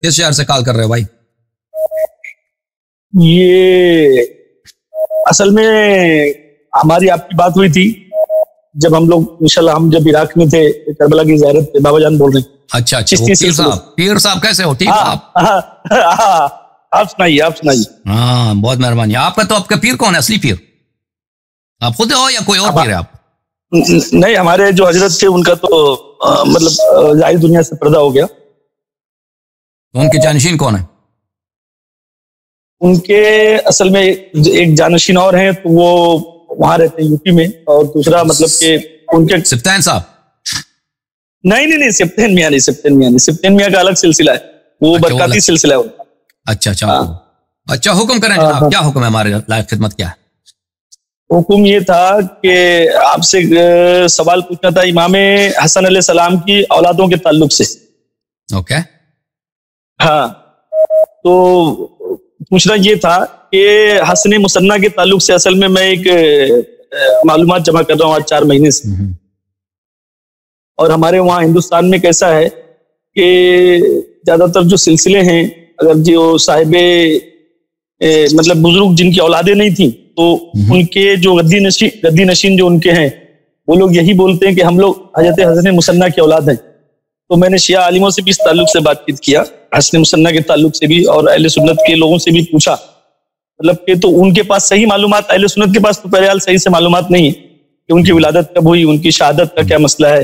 کس شہر سے کال کر رہے ہو بھائی؟ یہ اصل میں ہماری آپ کی بات ہوئی تھی جب ہم لوگ انشاءاللہ ہم جب عراق میں تھے کربلا کی زیارت پہ. بابا جان بول رہے ہیں. اچھا پیر صاحب کیسے ہو؟ ٹھیک ہو آپ؟ آپ سنائیے. ہاں بہت مہربانی. آپ کا تو آپ کا پیر کون ہے اصلی پیر؟ آپ خود ہو یا کوئی اور پیر ہے آپ؟ نہیں, ہمارے جو حضرت تھے ان کا تو مطلب ظاہر دنیا سے پردہ ہو گیا. ان کے جانشین کون ہیں؟ ان کے اصل میں ایک جانشین اور ہیں تو وہ وہاں رہتے ہیں یو پی میں, اور دوسرا مطلب کہ ان کے سفتین صاحب. نہیں سفتین میاں نہیں, سفتین میاں کا الگ سلسلہ ہے, وہ برکاتی سلسلہ ہے. اچھا حکم کریں جناب, کیا حکم ہے ہمارے لائق خدمت کیا ہے؟ حکم یہ تھا کہ آپ سے سوال پوچھنا تھا امام حسن علیہ السلام کی اولادوں کے تعلق سے. اوکے. ہاں, تو پوچھنا یہ تھا کہ حسن مصنع کے تعلق سے اصل میں ایک معلومات جمع کر رہا ہوں آج 4 مہینے سے. اور ہمارے وہاں ہندوستان میں کیسا ہے کہ زیادہ تر جو سلسلے ہیں, اگر جو صاحب مطلب بزرگ جن کی اولادیں نہیں تھیں تو ان کے جو گدی نشین جو ان کے ہیں وہ لوگ یہی بولتے ہیں کہ ہم لوگ حضرت حسن مصنع کی اولاد ہیں. تو میں نے شیعہ عالموں سے بھی اس تعلق سے بات چیت کیا, حسن مصنع کے تعلق سے بھی, اور اہل سنت کے لوگوں سے بھی پوچھا, مطلب کہ تو ان کے پاس صحیح معلومات, اہل سنت کے پاس تو بہرحال صحیح سے معلومات نہیں ہے کہ ان کی ولادت کب ہوئی, ان کی شہادت کا کیا مسئلہ ہے,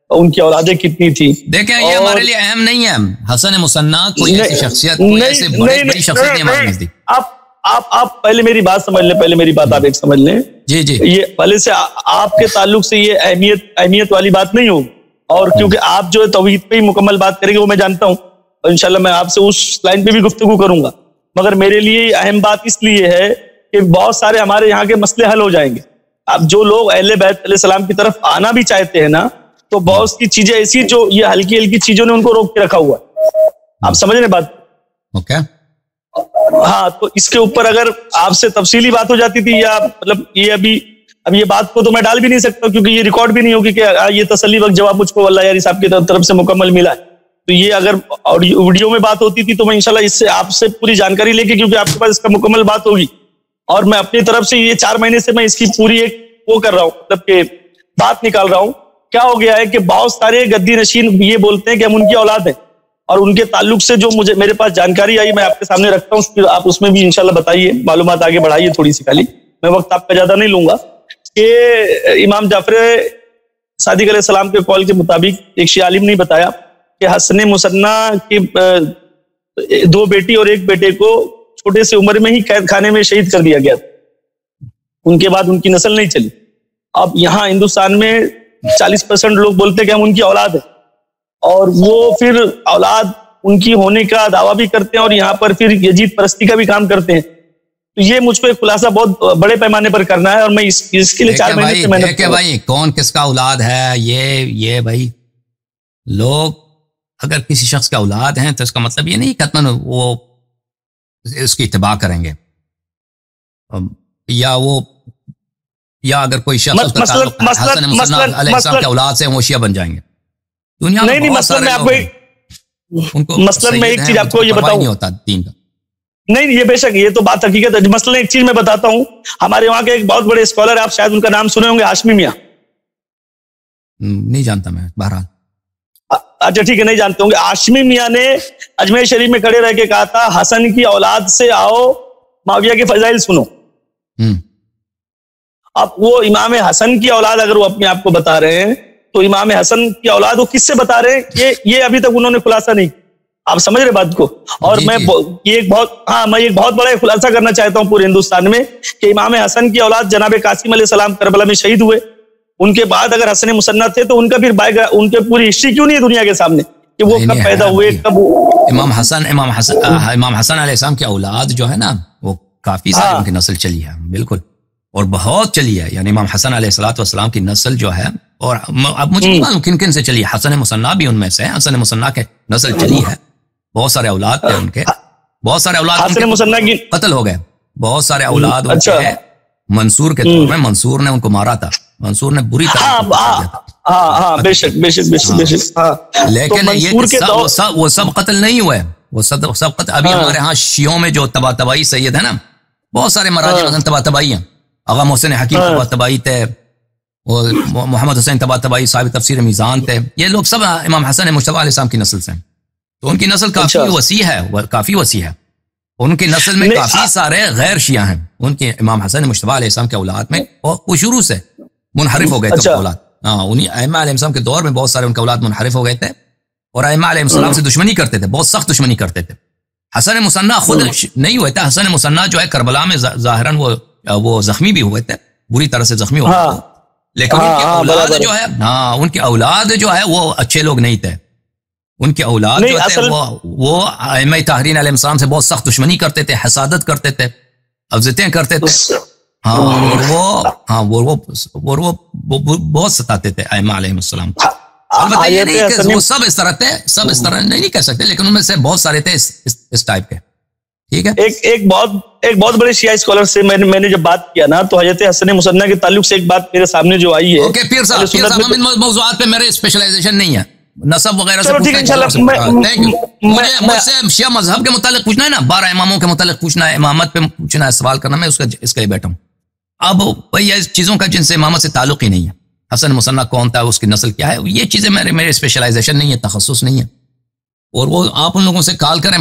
اور ان کی اولادیں کتنی تھی. دیکھیں یہ ہمارے لیے اہم نہیں ہے. حسن مصنع کوئی ایسی شخصیت, کوئی ایسے بڑی شخصیت نہیں ہمارے نزدیک. آپ پہلے میری بات سمجھ لیں, پہلے میری بات آپ ایک سمجھ لیں. جی یہ پہلے سے آپ کے تعلق سے یہ اہمیت والی بات نہیں ہوگی, اور کیونکہ آپ جو ہے توحید پہ ہی مکمل بات کریں گے وہ میں جانتا ہوں, اور انشاءاللہ میں آپ سے اس لائن پہ بھی گفتگو کروں گا. مگر میرے لیے اہم بات اس لیے ہے کہ بہت سارے ہمارے یہاں کے مسئلے حل ہو جائیں گے. اب جو لوگ اہل بیت علیہ السلام کی طرف آنا بھی چاہتے ہیں نا, تو بہت سی چیزیں ایسی جو یہ ہلکی چیزوں نے ان کو روک کے رکھا ہوا ہے. آپ سمجھ رہے بات؟ اوکے. ہاں, تو اس کے اوپر اگر آپ سے تفصیلی بات ہو جاتی تھی, یا مطلب یہ اب یہ بات کو تو میں ڈال بھی نہیں سکتا کیونکہ یہ ریکارڈ بھی نہیں ہوگی کہ یہ تسلی وقت جواب مجھ کو اللہ یاری صاحب کی طرف سے مکمل ملا ہے. تو یہ اگر ویڈیو میں بات ہوتی تھی تو میں انشاءاللہ اس سے آپ سے پوری جانکاری لے کے, کیونکہ آپ کے پاس اس کا مکمل بات ہوگی, اور میں اپنی طرف سے یہ 4 مہینے سے میں اس کی پوری ایک وہ کر رہا ہوں, مطلب کہ بات نکال رہا ہوں. کیا ہو گیا ہے کہ بہت سارے گدی نشین یہ بولتے ہیں کہ ہم ان کی اولاد ہیں, اور ان کے تعلق سے جو میرے پاس جانکاری آئی میں آپ کے سامنے رکھتا ہوں, آپ اس میں بھی انشاءاللہ بتائیے, معلومات آگے بڑھائیے تھوڑی سی. خالی میں وقت آپ کا زیادہ نہیں لوں گا. کہ امام جعفر صادق علیہ السلام کے قول کے مطابق ایک شیعہ عالم نے بتایا کہ حسن مصنع کی 2 بیٹی اور 1 بیٹے کو چھوٹے سے عمر میں ہی قید خانے میں شہید کر دیا گیا. ان کے بعد ان کی نسل نہیں چلی. اب یہاں ہندوستان میں 40% لوگ بولتے ہیں کہ ہم ان کی اولاد ہیں, اور وہ پھر اولاد ان کی ہونے کا دعویٰ بھی کرتے ہیں, اور یہاں پر پھر یزید پرستی کا بھی کام کرتے ہیں. تو یہ مجھ کو ایک خلاصہ بہت بڑے پیمانے پر کرنا ہے, اور میں اس کے لیے 4 مہینے سے محنت کر رہا ہوں. بھائی کون کس کا اولاد ہے, یہ بھائی لوگ اگر کسی شخص کا اولاد ہیں تو اس کا مطلب یہ نہیں کہ وہ اس کی اتباع کریں گے, یا اگر کوئی شخص کا تعلق حسن مصنع علیہ السلام کے اولاد سے وہ شیعہ بن جائیں گے. دنیا میں بہت سارے لوگ ہیں ان کو مثلاً میں ایک چیز آپ کو یہ بتاؤں, نہیں ہوتا دین کا. نہیں یہ بے شک یہ تو بات حقیقت ہے. مثلا ایک چیز میں بتاتا ہوں, ہمارے وہاں کے ایک بہت بڑے اسکالر ہیں, آپ شاید ان کا نام سنے ہوں گے, ہاشمی میاں. نہیں جانتا میں, بہرحال. اچھا ٹھیک ہے, نہیں جانتے ہوں گے. ہاشمی میاں نے اجمیر شریف میں کھڑے رہ کے کہا تھا حسن کی اولاد سے آؤ, معاویہ کے فضائل سنو. اب وہ امام حسن کی اولاد اگر وہ اپنے آپ کو بتا رہے ہیں تو امام حسن کی اولاد وہ کس سے بتا رہے ہیں, یہ ابھی تک انہوں نے خلاصہ نہیں. آپ سمجھ رہے بات کو؟ اور میں یہ ایک بہت بڑا خلاصہ کرنا چاہتا ہوں پورے ہندوستان میں کہ امام حسن کی اولاد جناب قاسم علیہ السلام کربلا میں شہید ہوئے. ان کے بعد اگر حسن مصنع تھے تو ان کا پھر ان کے پوری ہسٹری کیوں نہیں ہے دنیا کے سامنے کہ وہ کب پیدا ہوئے, کب. امام حسن علیہ السلام کی اولاد جو ہے نا وہ کافی سارے ان کی نسل چلی ہے, بالکل, اور بہت چلی ہے. یعنی امام حسن علیہ السلام کی نسل جو ہے, اور اب مجھے نہیں معلوم کن کن سے چلی ہے. حسن مصنع بھی ان میں سے, حسن مصنع کے نسل چلی ہے. بہت سارے اولاد تھے ان کے, بہت سارے اولاد حسن مصنع کی قتل ہو گئے. بہت سارے اولاد ان کے منصور کے طور میں, منصور نے ان کو مارا تھا, منصور نے بری طرح. بے شک. لیکن وہ سب قتل نہیں ہوئے, وہ سبقت ابھی ہمارے ہاں شیعوں میں جو طباطبائی سید ہے نا، بہت سارے مراجع مثلا طباطبائی ہیں، آغا محسن حکیم طباطبائی تھے، اور محمد حسین طباطبائی صاحب تفسیر میزان تھے، یہ لوگ سب امام حسن مجتبی علیہ السلام کی نسل سے ہیں، تو ان کی نسل کافی وسیع ہے، کافی وسیع ہے، ان کی نسل میں کافی سارے غیر شیعہ ہیں، ان کے امام حسن مجتبی علیہ السلام کے اولاد میں وہ شروع سے منحرف ہو گئے تھے اولاد، انہیں ائمہ علیہ السلام کے دور میں بہت سارے ان کے اولاد منحرف ہو گئے تھے، اور ائمہ علیہ السلام سے دشمنی کرتے تھے، بہت سخت دشمنی کرتے تھے۔ حسن مثنیٰ خود نہیں ہوئے تھے، حسن مثنیٰ جو ہے کربلا میں ظاہراً وہ زخمی بھی ہوئے تھے، بری طرح سے زخمی ہوئے تھے، لیکن ان کے اولاد جو ہے ان کے اولاد جو ہے وہ اچھے لوگ نہیں تھے، ان کے اولاد جو تھے وہ ائمہ طاہرین علیہ السلام سے بہت سخت دشمنی کرتے تھے، حسادت کرتے تھے، اذیتیں کرتے تھے، اور وہ بہت ستاتے تھے ائمہ علیہ السلام کو۔ البتہ یہ نہیں کہ وہ سب اس طرح تھے، سب اس طرح نہیں کہہ سکتے، لیکن ان میں سے بہت سارے تھے اس ٹائپ کے، ٹھیک ہے۔ ایک بہت بڑے شیعہ اسکالر سے میں نے جب بات کیا نا، تو حضرت حسن مثنیٰ کے تعلق سے ایک بات میرے سامنے جو آئی ہے، اوکے پیر صاحب ہم ان موضوعات پہ میرے اسپیشلائزیشن نہیں ہے، نسب وغیرہ سے مجھ سے شیعہ مذہب کے متعلق پوچھنا ہے نا، 12 اماموں کے متعلق پوچھنا ہے، امامت پہ پوچھنا ہے، سوال کرنا، میں اس کے لیے بیٹھا ہوں۔ اب بھائی اس چیزوں کا جن سے امامت سے تعلق ہی نہیں ہے، حسن مثنیٰ کون تھا، اس کی نسل کیا ہے، یہ چیزیں میرے اسپیشلائزیشن نہیں ہے، تخصص نہیں ہے، اور وہ آپ ان لوگوں سے کال کریں۔